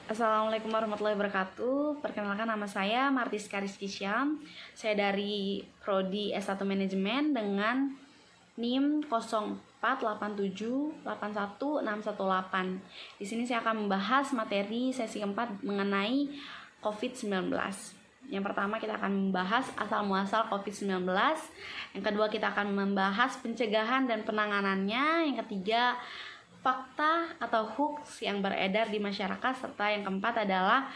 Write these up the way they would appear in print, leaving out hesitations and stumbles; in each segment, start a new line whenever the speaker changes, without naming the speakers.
Assalamualaikum warahmatullahi wabarakatuh. Perkenalkan, nama saya Martiska Rizky Syam. Saya dari Prodi S1 Manajemen dengan NIM 0487818. Di sini saya akan membahas materi sesi keempat mengenai COVID-19. Yang pertama kita akan membahas asal-muasal COVID-19. Yang kedua kita akan membahas pencegahan dan penanganannya. Yang ketiga fakta atau hoax yang beredar di masyarakat, serta yang keempat adalah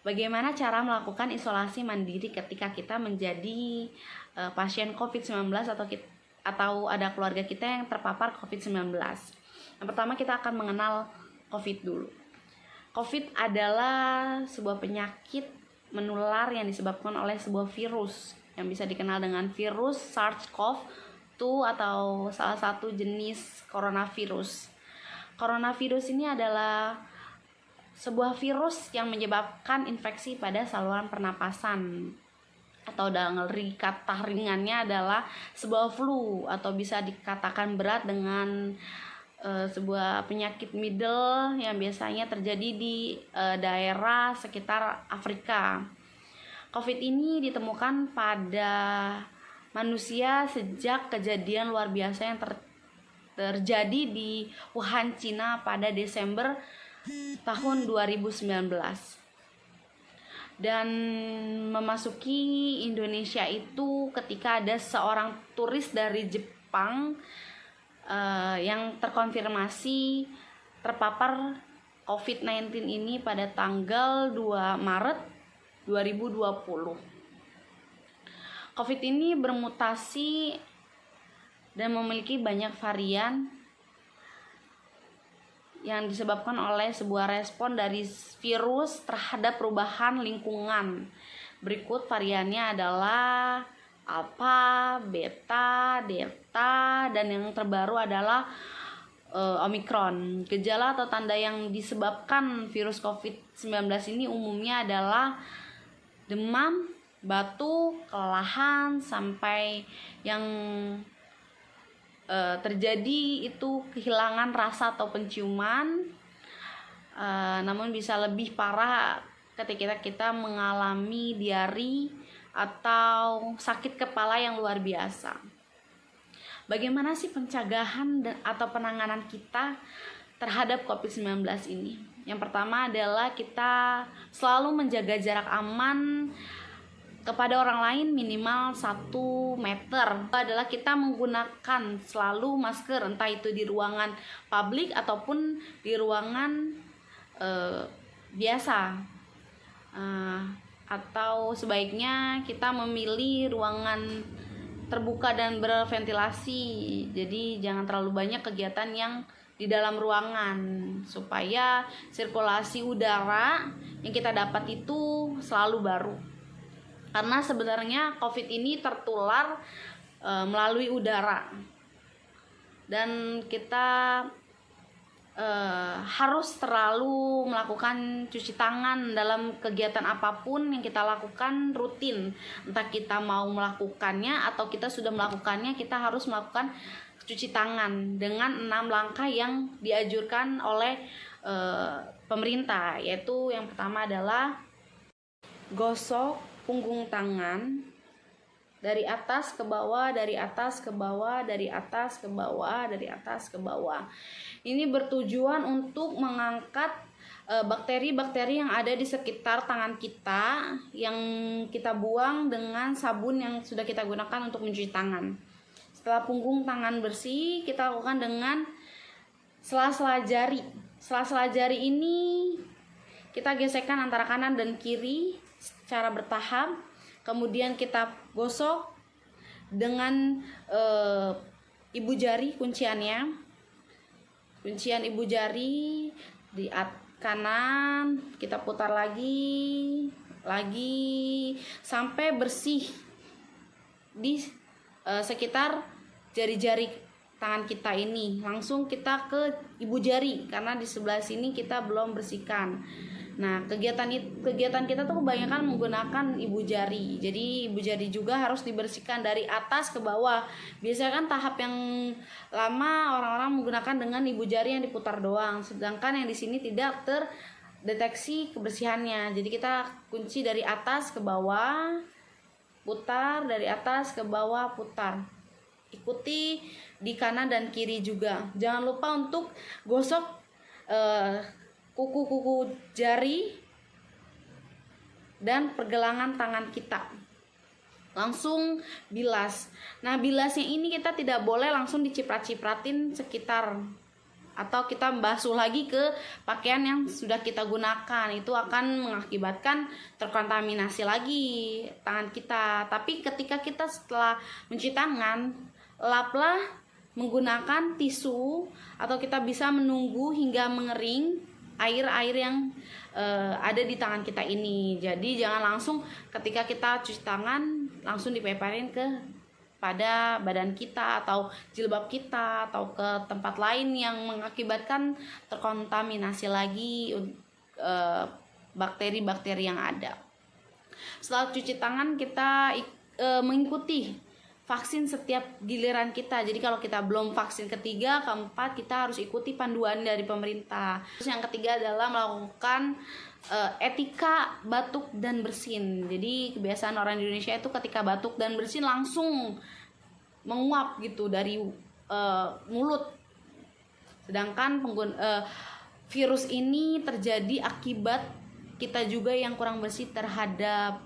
bagaimana cara melakukan isolasi mandiri ketika kita menjadi pasien COVID-19 atau ada keluarga kita yang terpapar COVID-19. Yang pertama kita akan mengenal COVID dulu. COVID adalah sebuah penyakit menular yang disebabkan oleh sebuah virus yang bisa dikenal dengan virus SARS-CoV-2 atau salah satu jenis coronavirus. Coronavirus ini adalah sebuah virus yang menyebabkan infeksi pada saluran pernapasan, atau dalam kata ringannya adalah sebuah flu, atau bisa dikatakan berat dengan sebuah penyakit middle yang biasanya terjadi di daerah sekitar Afrika. COVID ini ditemukan pada manusia sejak kejadian luar biasa yang terjadi di Wuhan, Cina pada Desember tahun 2019 dan memasuki Indonesia itu ketika ada seorang turis dari Jepang yang terkonfirmasi terpapar COVID-19 ini pada tanggal 2 Maret 2020. COVID ini bermutasi dan memiliki banyak varian yang disebabkan oleh sebuah respon dari virus terhadap perubahan lingkungan. Berikut variannya adalah Alpha, Beta, Delta, dan yang terbaru adalah Omicron. Gejala atau tanda yang disebabkan virus COVID-19 ini umumnya adalah demam, batuk, kelelahan, sampai yang terjadi itu kehilangan rasa atau penciuman, namun bisa lebih parah ketika kita mengalami diari atau sakit kepala yang luar biasa. Bagaimana sih pencegahan atau penanganan kita terhadap COVID-19 ini? Yang pertama adalah kita selalu menjaga jarak aman kepada orang lain minimal 1 meter. Adalah kita menggunakan selalu masker, entah itu di ruangan publik ataupun di ruangan biasa, atau sebaiknya kita memilih ruangan terbuka dan berventilasi. Jadi jangan terlalu banyak kegiatan yang di dalam ruangan supaya sirkulasi udara yang kita dapat itu selalu baru. Karena sebenarnya COVID ini tertular melalui udara, dan kita harus selalu melakukan cuci tangan dalam kegiatan apapun yang kita lakukan rutin. Entah kita mau melakukannya atau kita sudah melakukannya, kita harus melakukan cuci tangan dengan 6 langkah yang dianjurkan oleh pemerintah, yaitu yang pertama adalah gosok punggung tangan dari atas ke bawah, dari atas ke bawah, dari atas ke bawah, dari atas ke bawah. Ini bertujuan untuk mengangkat bakteri-bakteri yang ada di sekitar tangan kita yang kita buang dengan sabun yang sudah kita gunakan untuk mencuci tangan. Setelah punggung tangan bersih, kita lakukan dengan sela-sela jari. Sela-sela jari ini kita gesekkan antara kanan dan kiri secara bertahap, kemudian kita gosok dengan ibu jari, kuncian ibu jari di kanan, kita putar lagi sampai bersih di sekitar jari-jari tangan kita ini. Langsung kita ke ibu jari karena di sebelah sini kita belum bersihkan. Nah, kegiatan kita tuh kebanyakan menggunakan ibu jari. Jadi ibu jari juga harus dibersihkan dari atas ke bawah. Biasanya kan tahap yang lama orang-orang menggunakan dengan ibu jari yang diputar doang. Sedangkan yang di sini tidak deteksi kebersihannya. Jadi kita kunci dari atas ke bawah, putar, dari atas ke bawah, putar. Ikuti di kanan dan kiri juga. Jangan lupa untuk gosok kuku-kuku jari dan pergelangan tangan kita. Langsung bilas. Nah, bilasnya ini kita tidak boleh langsung diciprat-cipratin sekitar, atau kita basuh lagi ke pakaian yang sudah kita gunakan. Itu akan mengakibatkan terkontaminasi lagi tangan kita. Tapi ketika kita setelah mencuci tangan, laplah menggunakan tisu, atau kita bisa menunggu hingga mengering air-air yang ada di tangan kita ini. Jadi jangan langsung ketika kita cuci tangan langsung dipeperin ke pada badan kita atau jilbab kita atau ke tempat lain yang mengakibatkan terkontaminasi lagi bakteri-bakteri yang ada. Setelah cuci tangan, kita mengikuti vaksin setiap giliran kita. Jadi kalau kita belum vaksin ketiga, keempat, kita harus ikuti panduan dari pemerintah. Terus yang ketiga adalah melakukan etika batuk dan bersin. Jadi kebiasaan orang Indonesia itu ketika batuk dan bersin langsung menguap gitu dari mulut. Sedangkan virus ini terjadi akibat kita juga yang kurang bersih terhadap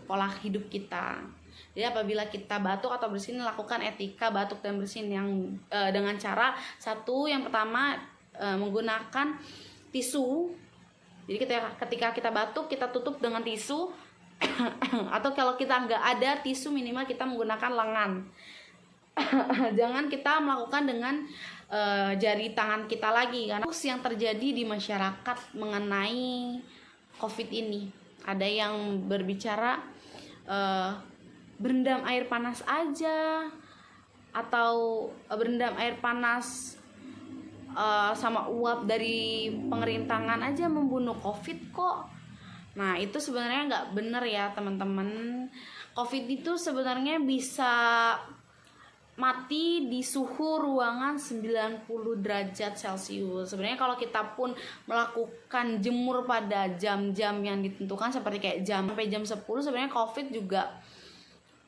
pola hidup kita. Jadi apabila kita batuk atau bersin, lakukan etika batuk dan bersin yang dengan cara satu, yang pertama menggunakan tisu. Jadi ketika kita batuk, kita tutup dengan tisu atau kalau kita nggak ada tisu, minimal kita menggunakan lengan. Jangan kita melakukan dengan jari tangan kita lagi, karena yang terjadi di masyarakat mengenai COVID ini, ada yang berbicara berendam air panas aja, atau berendam air panas sama uap dari pengering tangan aja membunuh COVID kok. Nah, itu sebenarnya nggak bener ya teman-teman. COVID itu sebenarnya bisa mati di suhu ruangan 90 derajat Celcius. Sebenarnya kalau kita pun melakukan jemur pada jam-jam yang ditentukan seperti kayak sampai jam 10, sebenarnya COVID juga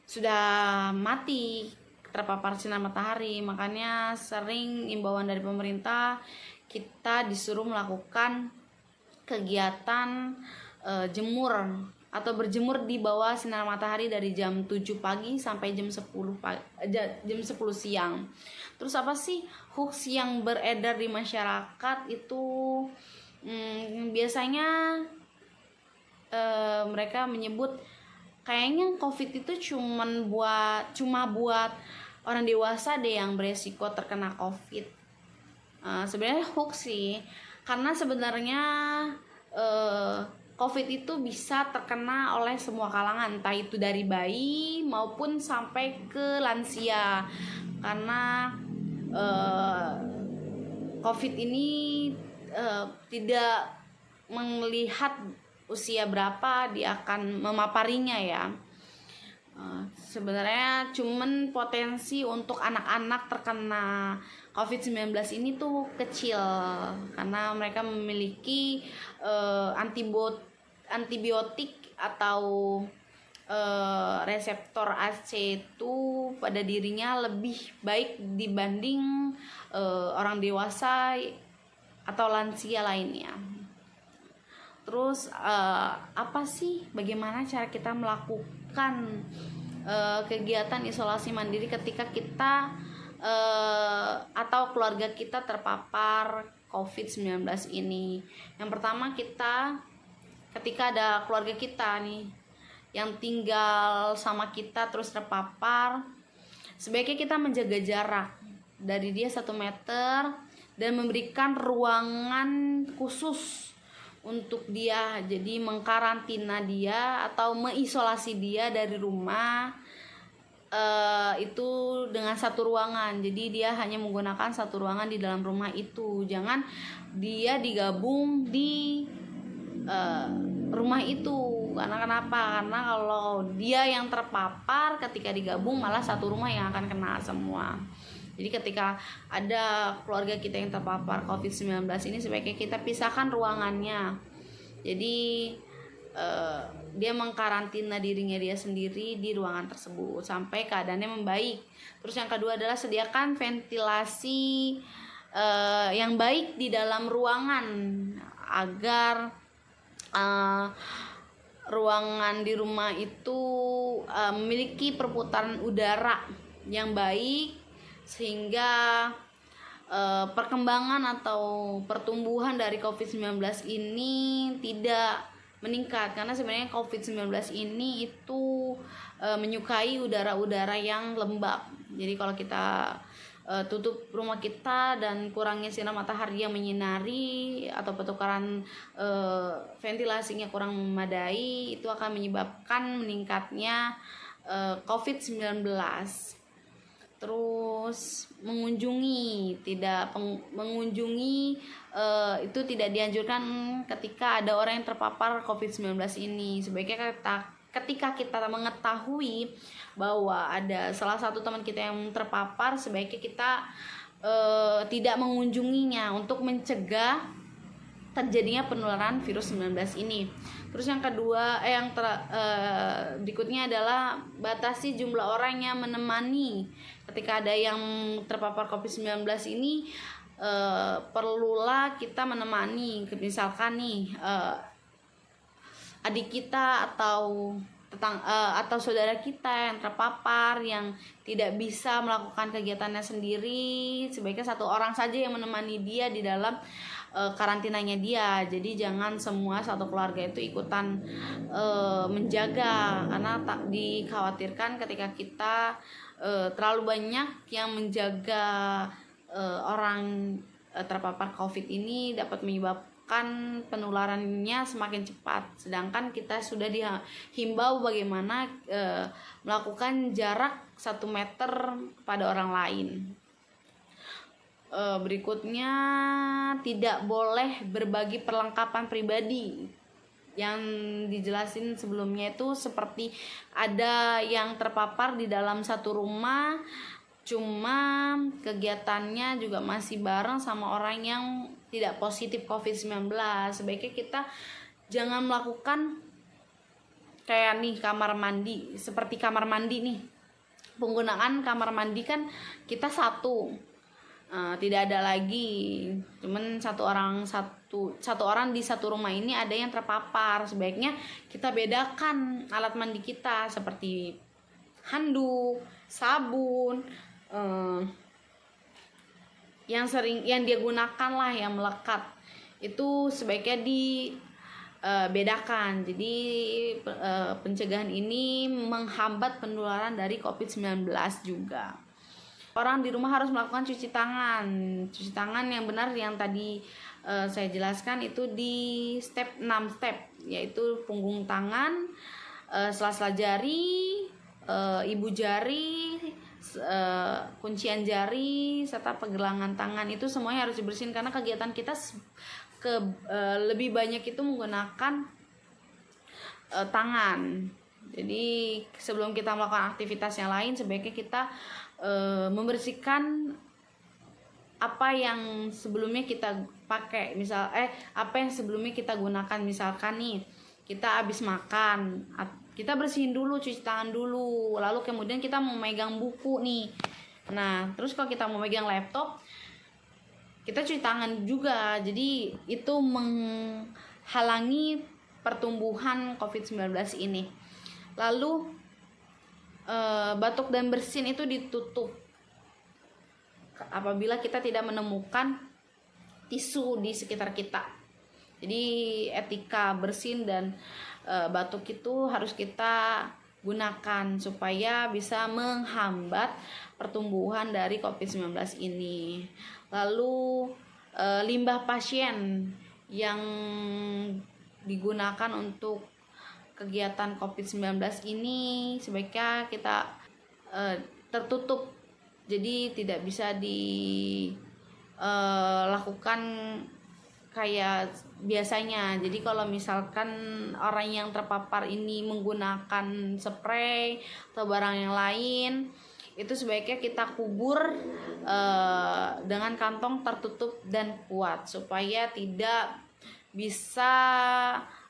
sudah mati terpapar sinar matahari. Makanya sering imbauan dari pemerintah, kita disuruh melakukan kegiatan jemur atau berjemur di bawah sinar matahari dari jam 7 pagi sampai jam 10 siang. Terus apa sih hoax yang beredar di masyarakat itu? Biasanya mereka menyebut kayaknya COVID itu cuma buat orang dewasa deh yang beresiko terkena COVID. Sebenarnya hoax sih, karena sebenarnya COVID itu bisa terkena oleh semua kalangan, entah itu dari bayi maupun sampai ke lansia. Karena COVID ini tidak melihat usia berapa dia akan memaparinya ya. Sebenarnya cuman potensi untuk anak-anak terkena COVID-19 ini tuh kecil, karena mereka memiliki antibiotik atau reseptor AC2 pada dirinya lebih baik dibanding orang dewasa atau lansia lainnya. Terus apa sih, bagaimana cara kita melakukan kegiatan isolasi mandiri ketika kita atau keluarga kita terpapar COVID-19 ini? Yang pertama, kita ketika ada keluarga kita nih yang tinggal sama kita terus terpapar, sebaiknya kita menjaga jarak dari dia 1 meter dan memberikan ruangan khusus untuk dia. Jadi mengkarantina dia atau mengisolasi dia dari rumah itu dengan 1 ruangan. Jadi dia hanya menggunakan 1 ruangan di dalam rumah itu. Jangan dia digabung di rumah itu. Karena kenapa? Karena kalau dia yang terpapar ketika digabung, malah 1 rumah yang akan kena semua. Jadi ketika ada keluarga kita yang terpapar COVID-19 ini, sebaiknya kita pisahkan ruangannya. Jadi dia mengkarantina dirinya dia sendiri di ruangan tersebut sampai keadaannya membaik. Terus yang kedua adalah sediakan ventilasi yang baik di dalam ruangan agar ruangan di rumah itu memiliki perputaran udara yang baik sehingga perkembangan atau pertumbuhan dari COVID-19 ini tidak meningkat, karena sebenarnya COVID-19 ini itu menyukai udara-udara yang lembab. Jadi kalau kita tutup rumah kita dan kurangnya sinar matahari yang menyinari atau pertukaran ventilasinya kurang memadai, itu akan menyebabkan meningkatnya COVID-19. Terus mengunjungi itu tidak dianjurkan ketika ada orang yang terpapar COVID-19 ini. Sebaiknya ketika kita mengetahui bahwa ada salah satu teman kita yang terpapar, sebaiknya kita tidak mengunjunginya untuk mencegah terjadinya penularan virus 19 ini. Terus yang kedua, berikutnya adalah batasi jumlah orang yang menemani. Ketika ada yang terpapar COVID-19 ini, perlulah kita menemani. Misalkan nih, adik kita atau saudara kita yang terpapar, yang tidak bisa melakukan kegiatannya sendiri, sebaiknya satu orang saja yang menemani dia di dalam karantinanya dia. Jadi jangan semua satu keluarga itu ikutan menjaga, karena tak dikhawatirkan ketika kita terlalu banyak yang menjaga orang terpapar COVID ini dapat menyebabkan penularannya semakin cepat. Sedangkan kita sudah dihimbau bagaimana melakukan jarak 1 meter pada orang lain. Berikutnya, tidak boleh berbagi perlengkapan pribadi. Yang dijelasin sebelumnya itu seperti ada yang terpapar di dalam satu rumah, cuma kegiatannya juga masih bareng sama orang yang tidak positif COVID-19. Sebaiknya kita jangan melakukan kayak nih kamar mandi, seperti kamar mandi nih. Penggunaan kamar mandi kan kita satu, tidak ada lagi, cuman satu orang di satu rumah ini ada yang terpapar. Sebaiknya kita bedakan alat mandi kita seperti handuk, sabun, yang dia gunakan lah, yang melekat, itu sebaiknya dibedakan. Jadi pencegahan ini menghambat penularan dari COVID-19 juga. Orang di rumah harus melakukan cuci tangan yang benar, yang tadi saya jelaskan itu di 6 step, yaitu punggung tangan, sela-sela jari, ibu jari, kuncian jari, serta pergelangan tangan. Itu semuanya harus dibersihin karena kegiatan kita lebih banyak itu menggunakan tangan. Jadi sebelum kita melakukan aktivitas yang lain, sebaiknya kita membersihkan apa yang sebelumnya kita pakai. Apa yang sebelumnya kita gunakan. Misalkan nih, kita habis makan, kita bersihin dulu, cuci tangan dulu, lalu kemudian kita mau megang buku nih. Nah, terus kalau kita mau megang laptop, kita cuci tangan juga. Jadi itu menghalangi pertumbuhan COVID-19 ini. Lalu batuk dan bersin itu ditutup apabila kita tidak menemukan tisu di sekitar kita. Jadi etika bersin dan batuk itu harus kita gunakan supaya bisa menghambat pertumbuhan dari COVID-19 ini. Lalu limbah pasien yang digunakan untuk kegiatan COVID-19 ini sebaiknya kita tertutup, jadi tidak bisa dilakukan kayak biasanya. Jadi kalau misalkan orang yang terpapar ini menggunakan spray atau barang yang lain, itu sebaiknya kita kubur dengan kantong tertutup dan kuat supaya tidak bisa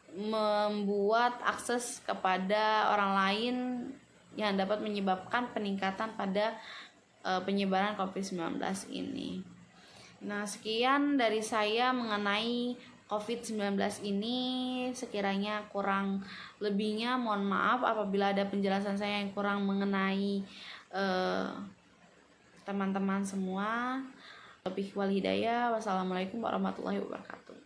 membuat akses kepada orang lain yang dapat menyebabkan peningkatan pada penyebaran COVID-19 ini. Nah, sekian dari saya mengenai COVID-19 ini. Sekiranya kurang lebihnya mohon maaf apabila ada penjelasan saya yang kurang mengenai teman-teman semua. Wabillahi wal hidayah. Wassalamualaikum warahmatullahi wabarakatuh.